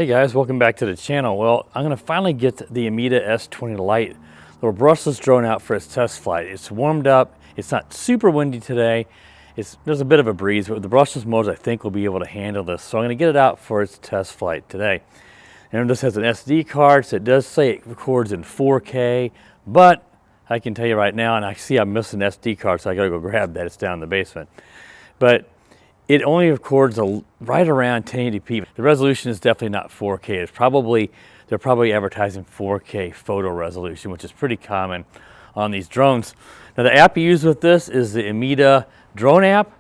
Hey guys, welcome back to the channel. Well, I'm going to finally get the Ameta S20 Lite little brushless drone out for its test flight. It's warmed up. It's not super windy today. There's a bit of a breeze, but with the brushless motors I think we'll be able to handle this. So I'm going to get it out for its test flight today. And this has an SD card, so it does say it records in 4K, but I can tell you right now, and I see I'm missing an SD card, so I got to go grab that. It's down in the basement. But it only records right around 1080p. The resolution is definitely not 4K. They're probably advertising 4K photo resolution, which is pretty common on these drones. Now the app you use with this is the Ameta drone app.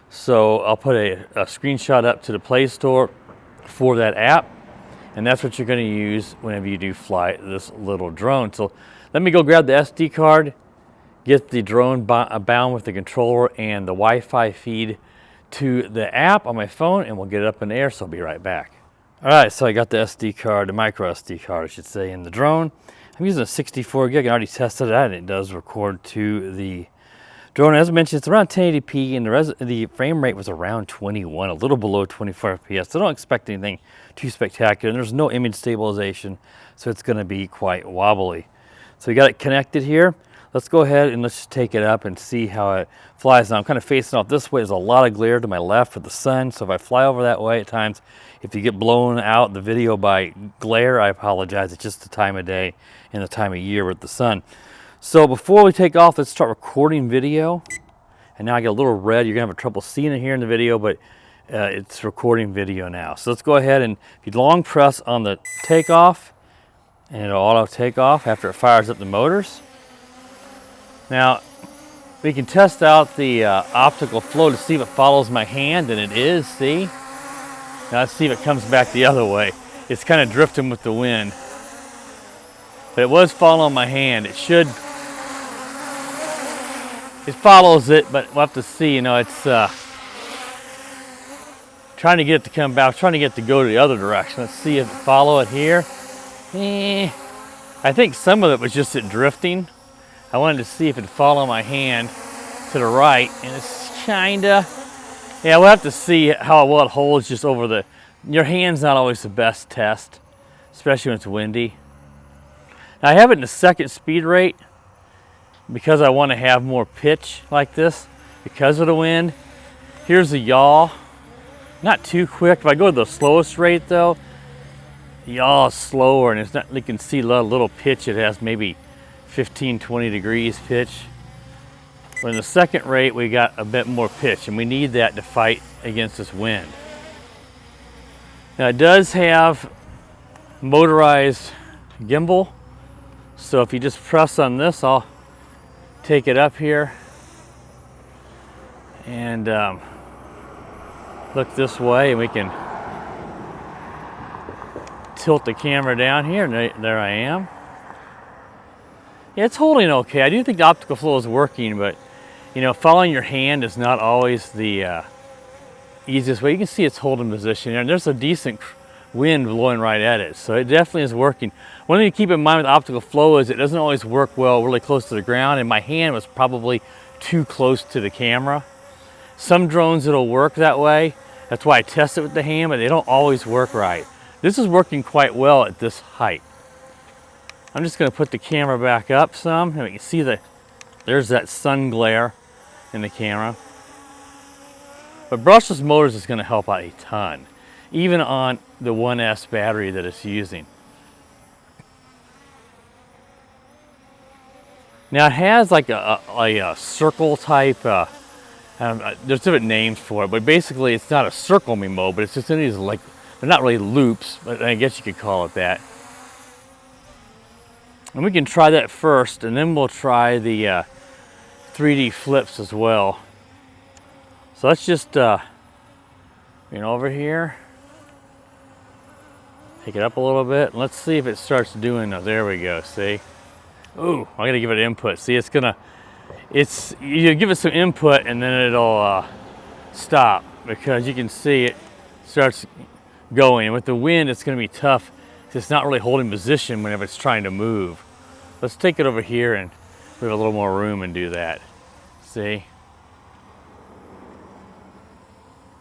So I'll put a screenshot up to the Play Store for that app. And that's what you're going to use whenever you do fly this little drone. So let me go grab the SD card, get the drone bound with the controller and the Wi-Fi feed to the app on my phone, and we'll get it up in the air, so I'll be right back. All right, so I got the SD card, the micro SD card, I should say, in the drone. I'm using a 64 gig. I already tested that, and it does record to the drone. As I mentioned, it's around 1080p, and the frame rate was around 21, a little below 24 FPS. So don't expect anything too spectacular. And there's no image stabilization, so it's going to be quite wobbly. So we got it connected here. Let's go ahead and let's just take it up and see how it flies. Now I'm kind of facing off this way. There's a lot of glare to my left with the sun. So if I fly over that way at times, if you get blown out the video by glare, I apologize. It's just the time of day and the time of year with the sun. So before we take off, let's start recording video. And now I get a little red. You're gonna have trouble seeing it here in the video, but it's recording video now. So let's go ahead and if you long press on the takeoff, and it'll auto take off after it fires up the motors. Now, we can test out the optical flow to see if it follows my hand, and it is, see? Now let's see if it comes back the other way. It's kind of drifting with the wind. But it was following my hand. It follows it, but we'll have to see. You know, it's trying to get it to come back, trying to get it to go to the other direction. Let's see if it follow it here. I think some of it was just it drifting. I wanted to see if it'd follow my hand to the right, and it's kinda, yeah, we'll have to see how well it holds just over your hand's not always the best test, especially when it's windy. Now I have it in the second speed rate because I want to have more pitch like this because of the wind. Here's the yaw, not too quick. If I go to the slowest rate though, the yaw is slower, and it's not, you can see a little pitch it has, maybe 15-20 degrees pitch. But in the second rate we got a bit more pitch, and we need that to fight against this wind. Now it does have motorized gimbal, so if you just press on this, I'll take it up here and look this way, and we can tilt the camera down here, and there I am. Yeah, it's holding okay. I do think the optical flow is working, but you know, following your hand is not always the easiest way. You can see it's holding position here, and there's a decent wind blowing right at it, so it definitely is working. One thing to keep in mind with optical flow is it doesn't always work well really close to the ground, and my hand was probably too close to the camera. Some drones it'll work that way. That's why I test it with the hand, but they don't always work right. This is working quite well at this height. I'm just going to put the camera back up some, and you can see there's that sun glare in the camera. But brushless motors is going to help out a ton, even on the 1S battery that it's using. Now it has like a circle type, there's different names for it, but basically it's not a circle me mode, but it's just in these, like, they're not really loops, but I guess you could call it that. And we can try that first, and then we'll try the 3D flips as well. So let's just, over here, take it up a little bit, and let's see if it starts doing, there we go, see? Ooh, I gotta give it input. See, you give it some input, and then it'll stop, because you can see it starts going. And with the wind, it's gonna be tough. It's not really holding position whenever it's trying to move. Let's take it over here, and we have a little more room and do that. See?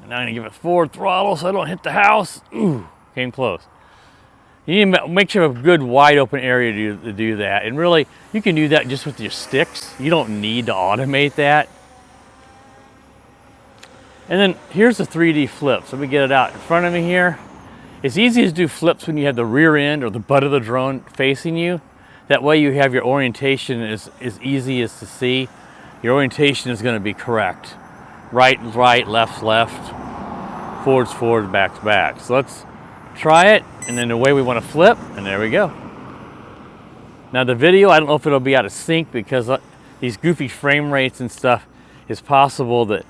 And now I'm gonna give it forward throttle so I don't hit the house. Ooh, came close. You need to make sure you have a good wide open area to do that. And really, you can do that just with your sticks. You don't need to automate that. And then here's the 3D flip. So let me get it out in front of me here. It's easy to do flips when you have the rear end or the butt of the drone facing you. That way you have your orientation is as easy as to see. Your orientation is going to be correct. Right, left, forwards, forward, back, back. So let's try it, and then the way we want to flip, and there we go. Now the video, I don't know if it'll be out of sync because these goofy frame rates and stuff, it's possible that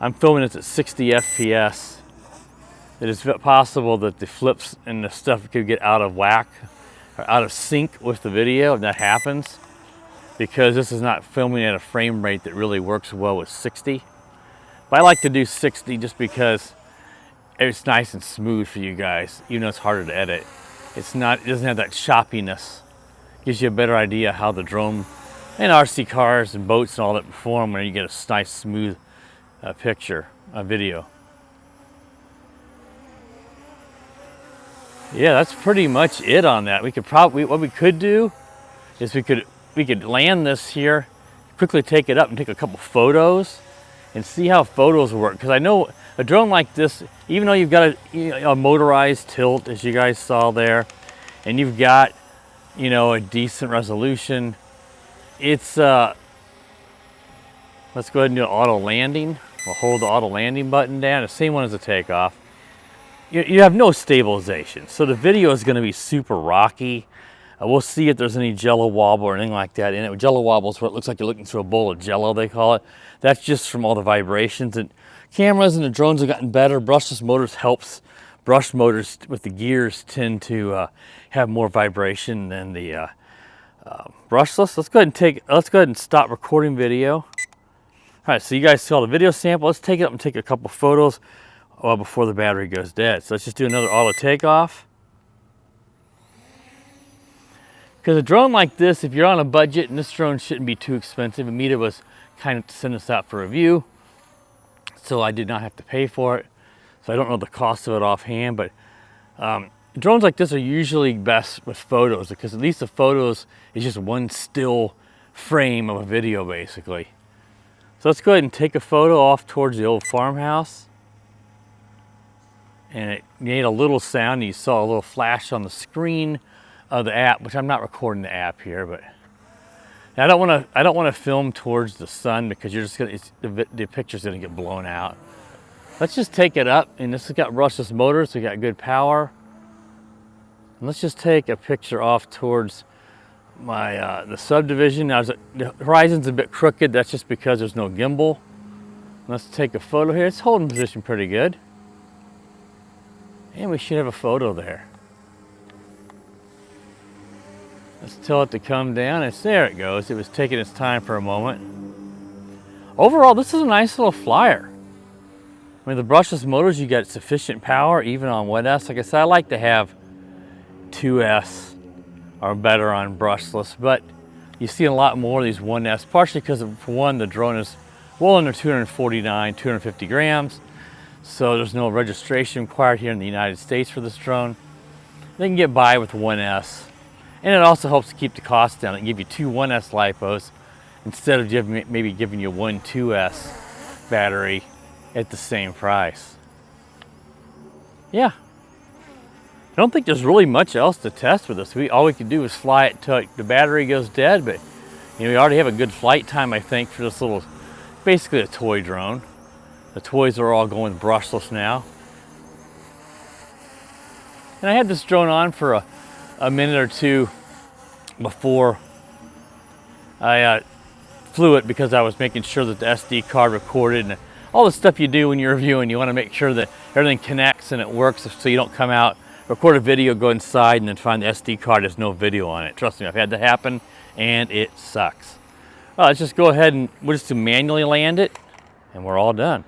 I'm filming this at 60 FPS. It is possible that the flips and the stuff could get out of whack or out of sync with the video, and that happens because this is not filming at a frame rate that really works well with 60. But I like to do 60 just because it's nice and smooth for you guys, even though it's harder to edit. It doesn't have that choppiness. Gives you a better idea how the drone and RC cars and boats and all that perform when you get a nice smooth picture, a video. Yeah, that's pretty much it on that. We could probably, what we could do is we could land this here, quickly take it up and take a couple photos and see how photos work. Because I know a drone like this, even though you've got a motorized tilt, as you guys saw there, and you've got, you know, a decent resolution, it's, let's go ahead and do auto landing. We'll hold the auto landing button down, the same one as the takeoff. You have no stabilization, so the video is going to be super rocky. We'll see if there's any jello wobble or anything like that in it. Jello wobble is what it looks like you're looking through a bowl of jello, they call it. That's just from all the vibrations. And cameras and the drones have gotten better. Brushless motors helps. Brush motors with the gears tend to have more vibration than the brushless. Let's go ahead and stop recording video. All right, so you guys saw the video sample. Let's take it up and take a couple photos before the battery goes dead. So let's just do another auto takeoff. Because a drone like this, if you're on a budget, and this drone shouldn't be too expensive. Ameta was kind of to send us out for review, so I did not have to pay for it. So I don't know the cost of it offhand, but drones like this are usually best with photos because at least the photos is just one still frame of a video basically. So let's go ahead and take a photo off towards the old farmhouse. And it made a little sound. You saw a little flash on the screen of the app, which I'm not recording the app here, but I don't want to film towards the sun because you're just the picture's gonna get blown out. Let's just take it up, and this has got brushless motors, so we got good power. And let's just take a picture off towards my the subdivision. Now the horizon's a bit crooked. That's just because there's no gimbal. Let's take a photo here. It's holding position pretty good. And we should have a photo there. Let's tell it to come down. There it goes. It was taking its time for a moment. Overall, this is a nice little flyer. I mean, the brushless motors, you get sufficient power even on 1S. Like I said, I like to have 2S or better on brushless, but you see a lot more of these 1S, partially because, for one, the drone is well under 250 grams. So there's no registration required here in the United States for this drone. They can get by with 1S. And it also helps to keep the cost down. It can give you two 1S LiPos instead of maybe giving you one 2S battery at the same price. Yeah. I don't think there's really much else to test with this. All we can do is fly it till the battery goes dead, but you know, we already have a good flight time, I think, for this little, basically a toy drone. The toys are all going brushless now. And I had this drone on for a minute or two before I flew it because I was making sure that the SD card recorded and all the stuff you do when you're reviewing. You want to make sure that everything connects and it works so you don't come out, record a video, go inside, and then find the SD card has no video on it. Trust me, I've had that happen and it sucks. Well, let's just go ahead and we'll just manually land it and we're all done.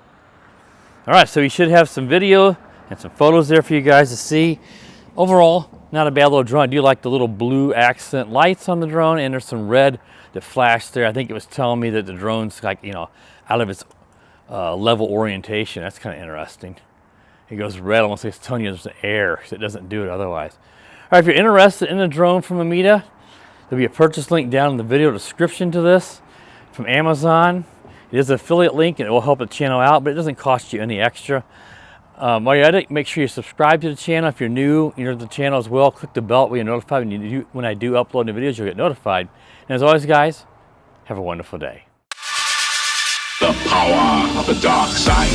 All right, so we should have some video and some photos there for you guys to see. Overall, not a bad little drone. I do like the little blue accent lights on the drone, and there's some red that flashed there. I think it was telling me that the drone's like, you know, out of its level orientation. That's kind of interesting. It goes red, almost like it's telling you there's an air, because it doesn't do it otherwise. right, if you're interested in a drone from Ameta, there'll be a purchase link down in the video description to this from Amazon. It is an affiliate link and it will help the channel out, but it doesn't cost you any extra. While you're at it, make sure you subscribe to the channel. If you're new to the channel as well, click the bell when you're notified when I do upload new videos, you'll get notified. And as always, guys, have a wonderful day. The power of the dark side.